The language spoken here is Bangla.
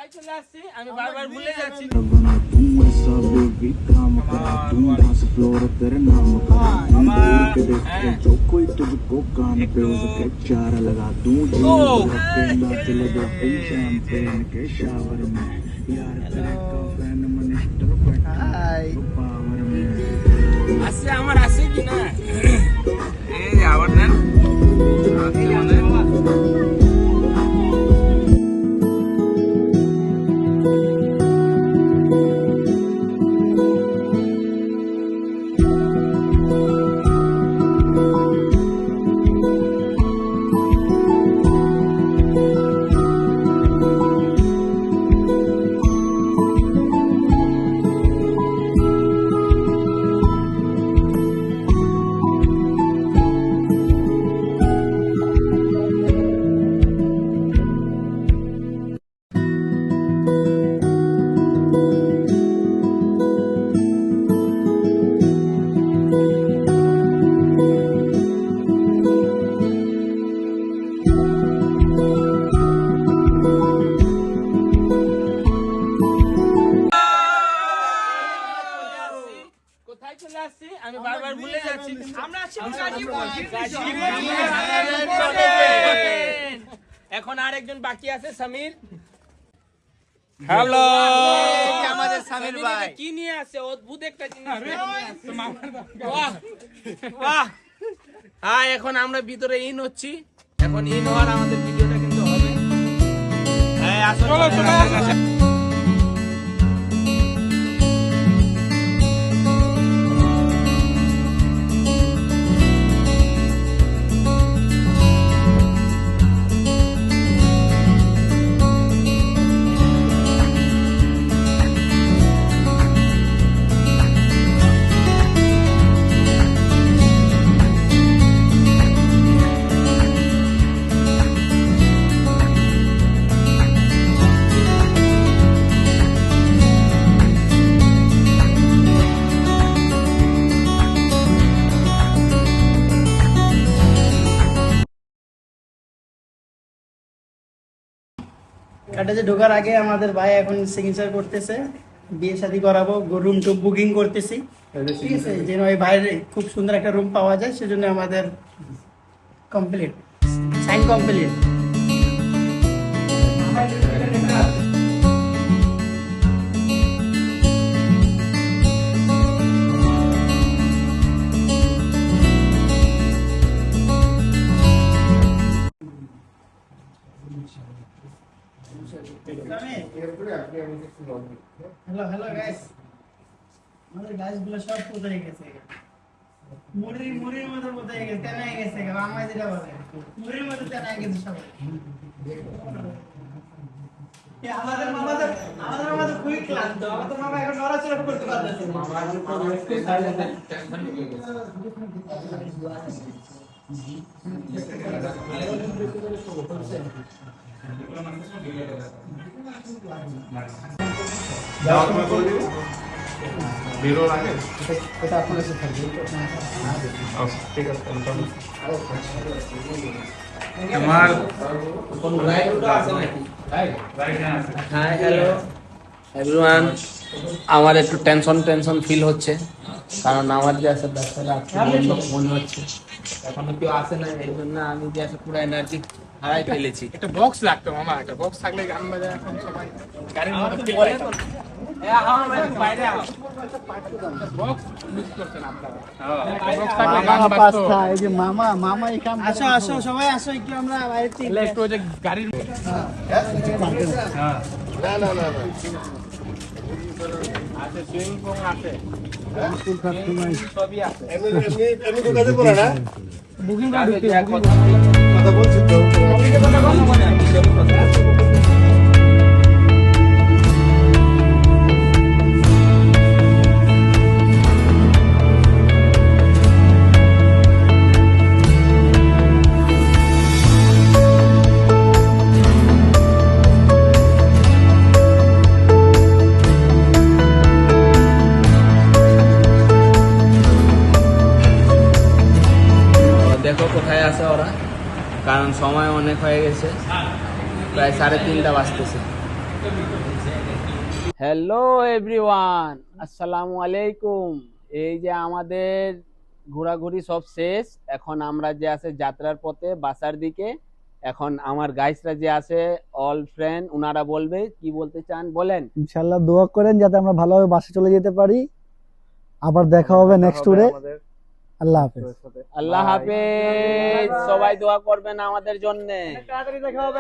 কোথায় চলে আসছি আমি বারবার ভুলে যাচ্ছি। আসছে আমার আসে কি না এই আবার নেন চলে আসছি আমি বারবার ভুলে যাচ্ছি। আমরা এখন আরেকজন বাকি আছে সমীর। হ্যালো আমাদের সমীর ভাই কি নিয়ে আসছে অদ্ভুত একটা জিনিস। বাহ বাহ হ্যাঁ এখন আমরা ভিতরে ইন হচ্ছি। এখন ইন হওয়ার আমাদের ভিডিওটা কিন্তু হবে। হ্যাঁ আসলে কাটাতে ঢোকার আগে আমাদের ভাই এখন সিগনেচার করতেছে, বিয়ে শাদী করাবো, রুম টুম বুকিং করতেছি। ঠিক আছে, যেন ওই ভাইয়ের খুব সুন্দর একটা রুম পাওয়া যায়, সেজন্য আমাদের complete sign complete. Hello hello guys, আমাদের গাছগুলো সব কোথায় গেছে? মুড়ির মতো কোথায় গেছে? তেনায় গেছে, আমার যেটা বলে মুড়ির মতো তেনায় গেছে সবাই। আমাদের মামা তো খুবই ক্লান্ত। আমাদের মামা এখন নড়াচড়া করতে পারতেছে না। বেরো লাগে এটা আপনার কাছে থাকবে। ঠিক আছে আমার কোন রাইড আছে নাকি? Hi hello everyone. আমার একটু টেনশন ফিল হচ্ছে, কারণ আমার যে আছে ব্যবসাটা মনে হচ্ছে এখনো কেউ আসে না। এই জন্য আমি যে আছে পুরো এনার্জি হারাই ফেলেছি। একটা বক্স লাগতো মামা, একটা বক্স থাকলে গান বাজায় এখন সবাই গাড়ির মধ্যে বাইরে বক্স মিস করছেন আপনারা। এই যে মামা এই কাম। আসো সবাই আসো, একটু আমরা বাইরে থেকে একটু ওই যে গাড়ির না আছে সুইং পুং আছে সবই আছে। এমনি তো কাজে পড়া না বুকিং কথা বলছি তো দেখো কোথায় আছে ওরা, কারণ সময় অনেক হয়ে গেছে, প্রায় 3:30 বাজতেছে। হ্যালো এভরিওয়ান, আসসালামু আলাইকুম। এই যে আমাদের ঘোরাঘুরি সব শেষ, এখন আমরা যে আছে যাত্রার পথে বাসার দিকে। এখন আমার গাইসরা যে আছে অল ফ্রেন্ড, উনারা বলবে কি বলতে চান বলেন। ইনশাআল্লাহ দোয়া করেন যাতে আমরা ভালোভাবে বাসে চলে যেতে পারি। আবার দেখা হবে নেক্সট ট্যুরে। আল্লাহ হাফেজ। আল্লাহ হাফেজ, সবাই দোয়া করবেন আমাদের জন্য। তাড়াতাড়ি দেখা হবে।